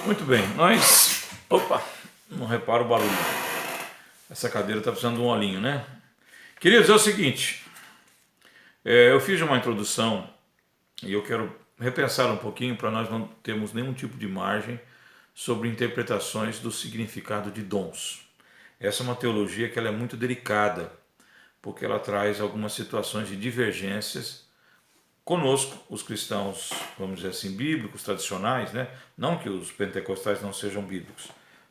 Muito bem, nós... Opa, não repara o barulho. Essa cadeira está precisando de um olhinho, né? Queridos, é o seguinte, eu fiz uma introdução e eu quero repensar um pouquinho para nós não termos nenhum tipo de margem sobre interpretações do significado de dons. Essa é uma teologia que ela é muito delicada, porque ela traz algumas situações de divergências conosco, os cristãos, vamos dizer assim, bíblicos, tradicionais, né? Não que os pentecostais não sejam bíblicos,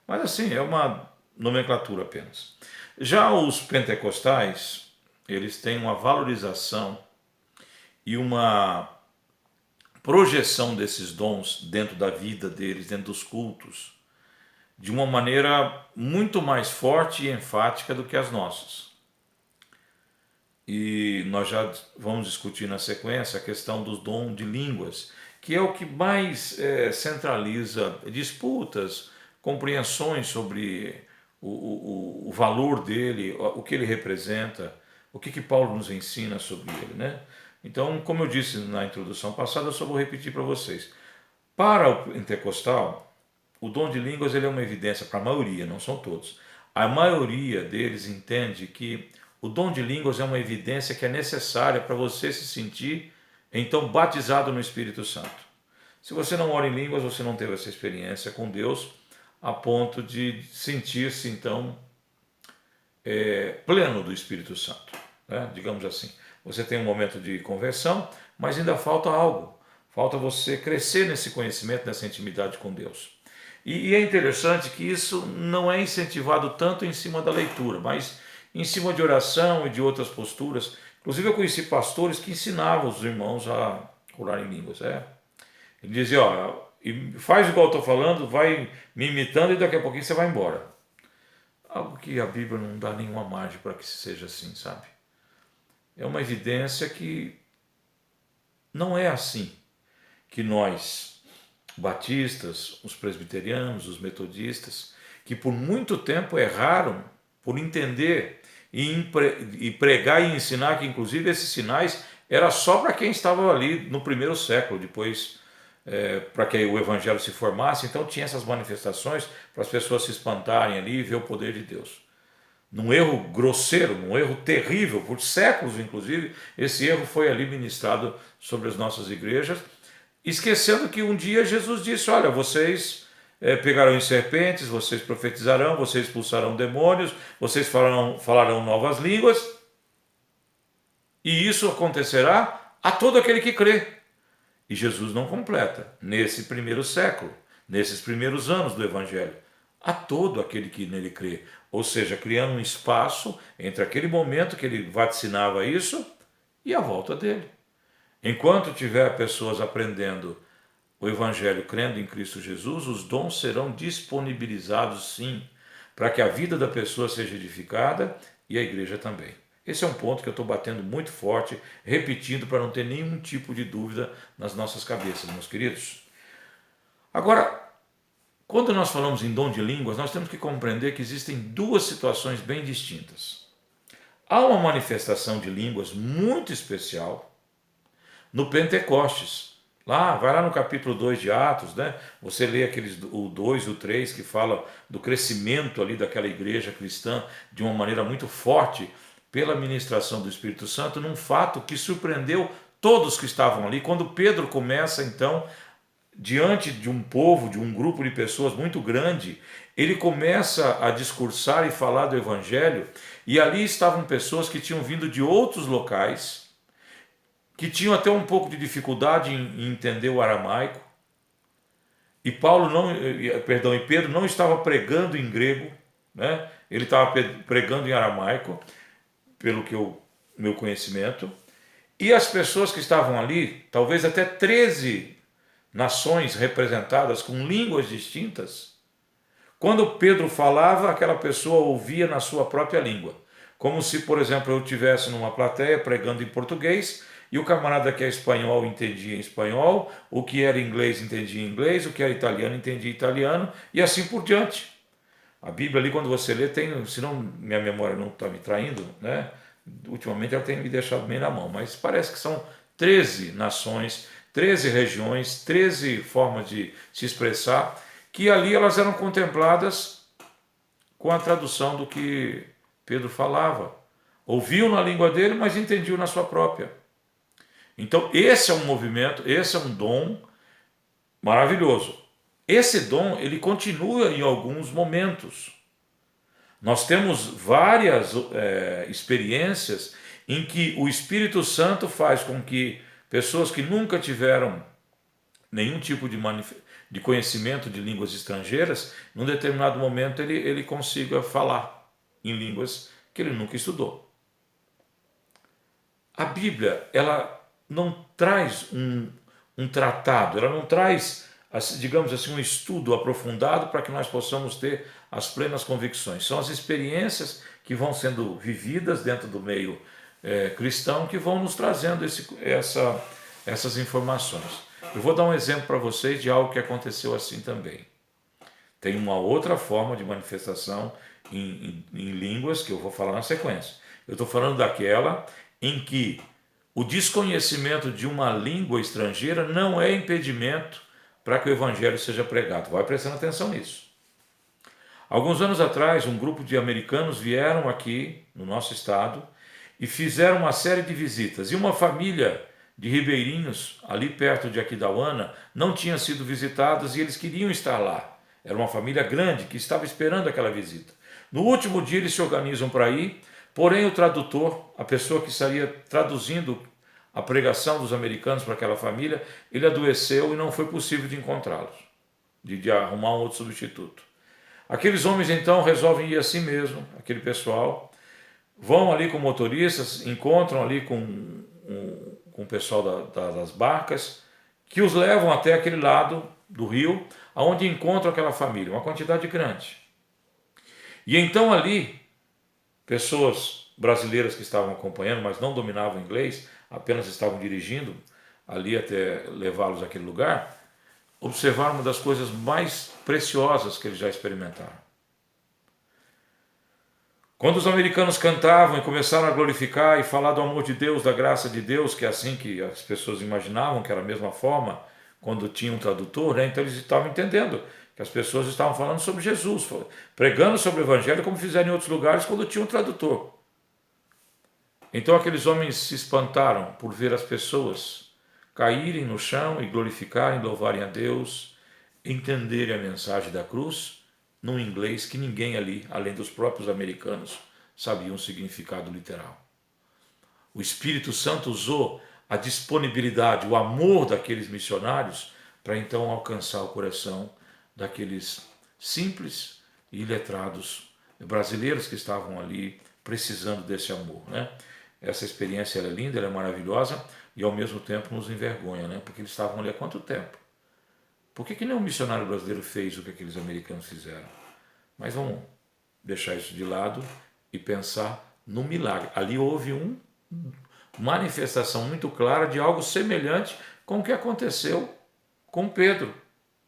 mas assim, é uma nomenclatura apenas. Já os pentecostais, eles têm uma valorização e uma projeção desses dons dentro da vida deles, dentro dos cultos, de uma maneira muito mais forte e enfática do que as nossas. E nós já vamos discutir na sequência a questão dos dons de línguas, que é o que mais centraliza disputas, compreensões sobre o valor dele, o que ele representa, o que Paulo nos ensina sobre ele, né? Então, como eu disse na introdução passada, eu só vou repetir para vocês. Para o pentecostal, o dom de línguas ele é uma evidência para a maioria, não são todos. A maioria deles entende que o dom de línguas é uma evidência que é necessária para você se sentir, então, batizado no Espírito Santo. Se você não ora em línguas, você não teve essa experiência com Deus a ponto de sentir-se, então, pleno do Espírito Santo, né? Digamos assim. Você tem um momento de conversão, mas ainda falta algo. Falta você crescer nesse conhecimento, nessa intimidade com Deus. E é interessante que isso não é incentivado tanto em cima da leitura, mas em cima de oração e de outras posturas. Inclusive eu conheci pastores que ensinavam os irmãos a orar em línguas. Ele dizia, ó, faz igual eu estou falando, vai me imitando e daqui a pouquinho você vai embora. Algo que a Bíblia não dá nenhuma margem para que seja assim, sabe? É uma evidência que não é assim que nós, batistas, os presbiterianos, os metodistas, que por muito tempo erraram por entender e pregar e ensinar que inclusive esses sinais era só para quem estava ali no primeiro século, depois para que o evangelho se formasse, então tinha essas manifestações para as pessoas se espantarem ali e ver o poder de Deus. Num erro grosseiro, num erro terrível, por séculos inclusive, esse erro foi ali ministrado sobre as nossas igrejas, esquecendo que um dia Jesus disse, olha, vocês pegarão em serpentes, vocês profetizarão, vocês expulsarão demônios, vocês falarão novas línguas, e isso acontecerá a todo aquele que crê. E Jesus não completa, nesse primeiro século, nesses primeiros anos do Evangelho, a todo aquele que nele crê. Ou seja, criando um espaço entre aquele momento que ele vaticinava isso e a volta dele. Enquanto tiver pessoas aprendendo o Evangelho, crendo em Cristo Jesus, os dons serão disponibilizados sim, para que a vida da pessoa seja edificada e a igreja também. Esse é um ponto que eu estou batendo muito forte, repetindo para não ter nenhum tipo de dúvida nas nossas cabeças, meus queridos. Agora, quando nós falamos em dom de línguas, nós temos que compreender que existem duas situações bem distintas. Há uma manifestação de línguas muito especial no Pentecostes. Vai lá no capítulo 2 de Atos, né? Você lê o 2 e o 3 que fala do crescimento ali daquela igreja cristã de uma maneira muito forte pela ministração do Espírito Santo, num fato que surpreendeu todos que estavam ali. Quando Pedro começa então, diante de um povo, de um grupo de pessoas muito grande, ele começa a discursar e falar do Evangelho, e ali estavam pessoas que tinham vindo de outros locais, que tinham até um pouco de dificuldade em entender o aramaico, e Pedro não estava pregando em grego, né? Ele estava pregando em aramaico, pelo que meu conhecimento, e as pessoas que estavam ali, talvez até 13 nações representadas com línguas distintas, quando Pedro falava, aquela pessoa ouvia na sua própria língua. Como se, por exemplo, eu estivesse numa plateia pregando em português e o camarada que é espanhol entendia em espanhol, o que era inglês entendia em inglês, o que era italiano entendia italiano e assim por diante. A Bíblia ali, quando você lê, tem, se não minha memória não está me traindo, né? Ultimamente ela tem me deixado bem na mão, mas parece que são 13 nações, 13 regiões, 13 formas de se expressar que ali elas eram contempladas com a tradução do que Pedro falava. Ouviam na língua dele, mas entendiam na sua própria. Então esse é um movimento, esse é um dom maravilhoso. Esse dom, ele continua em alguns momentos. Nós temos várias experiências em que o Espírito Santo faz com que pessoas que nunca tiveram nenhum tipo de conhecimento de línguas estrangeiras, num determinado momento ele consiga falar em línguas que ele nunca estudou. A Bíblia, ela não traz um tratado, ela não traz, digamos assim, um estudo aprofundado para que nós possamos ter as plenas convicções. São as experiências que vão sendo vividas dentro do meio cristão que vão nos trazendo essas informações. Eu vou dar um exemplo para vocês de algo que aconteceu assim também. Tem uma outra forma de manifestação em línguas que eu vou falar na sequência. Eu estou falando daquela em que o desconhecimento de uma língua estrangeira não é impedimento para que o evangelho seja pregado. Vai prestando atenção nisso. Alguns anos atrás, um grupo de americanos vieram aqui no nosso estado e fizeram uma série de visitas. E uma família de ribeirinhos, ali perto de Aquidauana, não tinha sido visitadas e eles queriam estar lá. Era uma família grande que estava esperando aquela visita. No último dia eles se organizam para ir, porém o tradutor, a pessoa que estaria traduzindo a pregação dos americanos para aquela família, ele adoeceu e não foi possível de encontrá-los, de arrumar um outro substituto. Aqueles homens então resolvem ir assim mesmo, aquele pessoal, vão ali com motoristas, encontram ali com o pessoal das barcas, que os levam até aquele lado do rio, onde encontram aquela família, uma quantidade grande. E então ali, pessoas brasileiras que estavam acompanhando, mas não dominavam inglês, apenas estavam dirigindo ali até levá-los àquele lugar, observaram uma das coisas mais preciosas que eles já experimentaram. Quando os americanos cantavam e começaram a glorificar e falar do amor de Deus, da graça de Deus, que é assim que as pessoas imaginavam, que era a mesma forma quando tinha um tradutor, então eles estavam entendendo que as pessoas estavam falando sobre Jesus, pregando sobre o Evangelho como fizeram em outros lugares quando tinha um tradutor. Então aqueles homens se espantaram por ver as pessoas caírem no chão e glorificarem, louvarem a Deus, entenderem a mensagem da cruz num inglês que ninguém ali, além dos próprios americanos, sabia um significado literal. O Espírito Santo usou a disponibilidade, o amor daqueles missionários para então alcançar o coração daqueles simples e iletrados brasileiros que estavam ali precisando desse amor, né? Essa experiência ela é linda, ela é maravilhosa e ao mesmo tempo nos envergonha, né? Porque eles estavam ali há quanto tempo? Por que nenhum missionário brasileiro fez o que aqueles americanos fizeram? Mas vamos deixar isso de lado e pensar no milagre. Ali houve uma manifestação muito clara de algo semelhante com o que aconteceu com Pedro,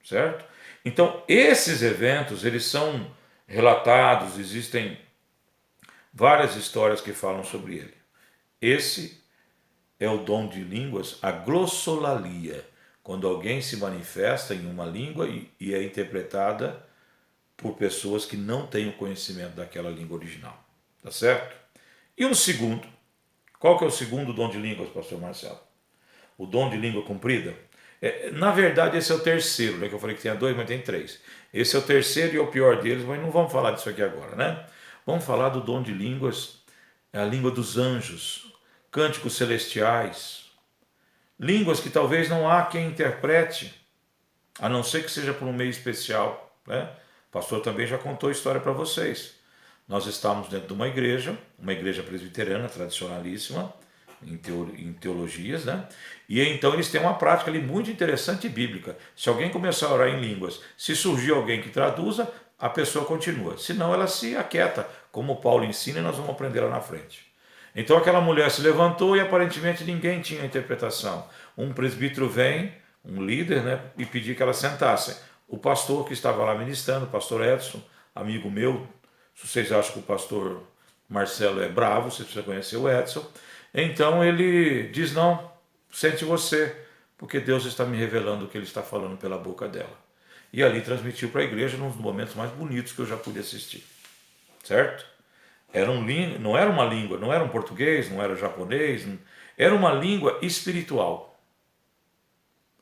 certo? Então, esses eventos, eles são relatados, existem várias histórias que falam sobre ele. Esse é o dom de línguas, a glossolalia, quando alguém se manifesta em uma língua e é interpretada por pessoas que não têm o conhecimento daquela língua original. Tá certo? E um segundo. Qual que é o segundo dom de línguas, pastor Marcelo? O dom de língua comprida? Na verdade, esse é o terceiro, né? Que eu falei que tinha dois, mas tem três. Esse é o terceiro e é o pior deles, mas não vamos falar disso aqui agora, né? Vamos falar do dom de línguas, a língua dos anjos, cânticos celestiais, línguas que talvez não há quem interprete, a não ser que seja por um meio especial, né? O pastor também já contou a história para vocês. Nós estávamos dentro de uma igreja presbiteriana tradicionalíssima, em teologias, né? E então eles têm uma prática ali muito interessante e bíblica. Se alguém começar a orar em línguas, se surgir alguém que traduza, a pessoa continua. Senão ela se aquieta, como Paulo ensina, e nós vamos aprender lá na frente. Então aquela mulher se levantou e aparentemente ninguém tinha interpretação. Um presbítero vem, um líder, né, e pedir que ela sentasse. O pastor que estava lá ministrando, o pastor Edson, amigo meu, se vocês acham que o pastor Marcelo é bravo, você precisa conhecer o Edson. Então ele diz, não, sente você, porque Deus está me revelando o que ele está falando pela boca dela. e ali transmitiu para a igreja num dos momentos mais bonitos que eu já pude assistir. Certo? Não era uma língua, não era um português, não era japonês, era uma língua espiritual.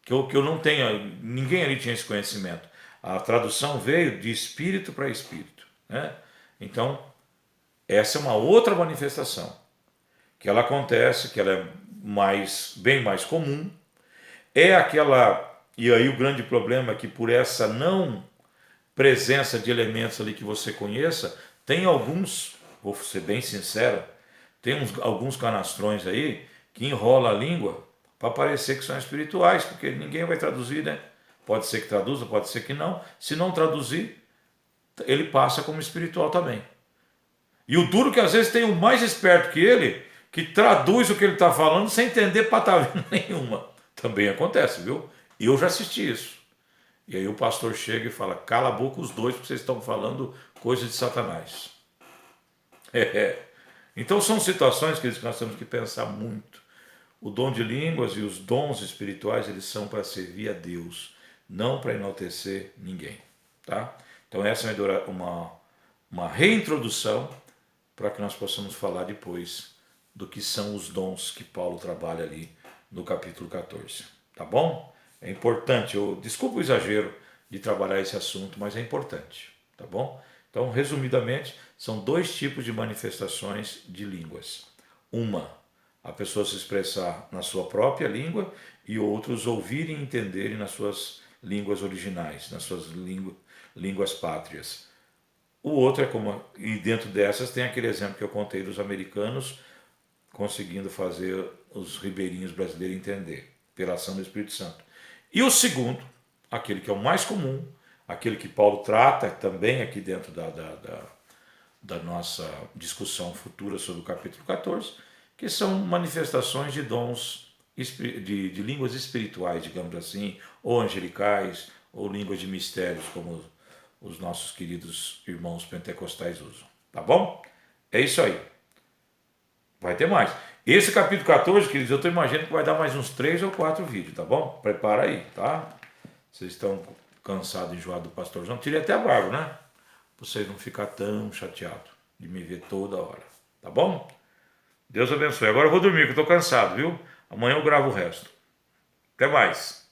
Que eu não tenho, ninguém ali tinha esse conhecimento. A tradução veio de espírito para espírito. Né? Então, essa é uma outra manifestação, que ela acontece, que ela é bem mais comum. É aquela, e aí o grande problema é que por essa não presença de elementos ali que você conheça, tem alguns, vou ser bem sincero, tem alguns canastrões aí que enrola a língua para parecer que são espirituais, porque ninguém vai traduzir, né? Pode ser que traduza, pode ser que não. Se não traduzir, ele passa como espiritual também. E o duro é que às vezes tem um mais esperto que ele, que traduz o que ele está falando sem entender patavina nenhuma. Também acontece, viu? Eu já assisti isso. E aí o pastor chega e fala, cala a boca os dois, porque vocês estão falando coisa de Satanás. Então são situações que nós temos que pensar muito. O dom de línguas e os dons espirituais, eles são para servir a Deus, não para enaltecer ninguém. Tá? Então essa é uma reintrodução para que nós possamos falar depois do que são os dons que Paulo trabalha ali no capítulo 14. Tá bom? É importante, desculpa o exagero de trabalhar esse assunto, mas é importante. Tá bom? Então, resumidamente, são dois tipos de manifestações de línguas. Uma, a pessoa se expressar na sua própria língua e outros ouvirem e entenderem nas suas línguas originais, nas suas línguas pátrias. O outro é como, e dentro dessas tem aquele exemplo que eu contei dos americanos conseguindo fazer os ribeirinhos brasileiros entender, pela ação do Espírito Santo. E o segundo, aquele que é o mais comum, aquele que Paulo trata também aqui dentro da nossa discussão futura sobre o capítulo 14, que são manifestações de dons de línguas espirituais, digamos assim, ou angelicais, ou línguas de mistérios, como os nossos queridos irmãos pentecostais usam. Tá bom? É isso aí. Vai ter mais. Esse capítulo 14, queridos, eu estou imaginando que vai dar mais uns 3 ou 4 vídeos, tá bom? Prepara aí, tá? Vocês estão cansados e enjoados do pastor João. Tirei até a barba, né? Pra vocês não ficar tão chateados de me ver toda hora. Tá bom? Deus abençoe. Agora eu vou dormir, que eu estou cansado, viu? Amanhã eu gravo o resto. Até mais.